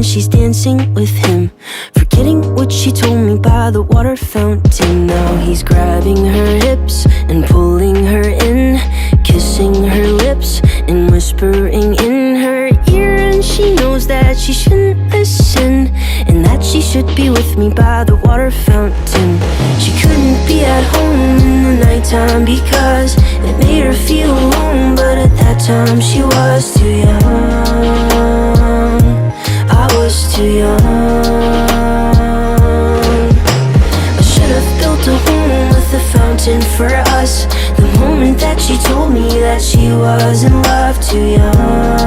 when she's dancing with him, forgetting what she told me by the water fountain. Now he's grabbing her hips and pulling her in, kissing her lips and whispering in her ear. And she knows that she shouldn't listen, and that she should be with me by the water fountain. She couldn't be at home in the nighttime because it made her feel alone, but at that time she was too young. I was too young. I should have built a home with a fountain for us the moment that she told me that she was in love. Too young.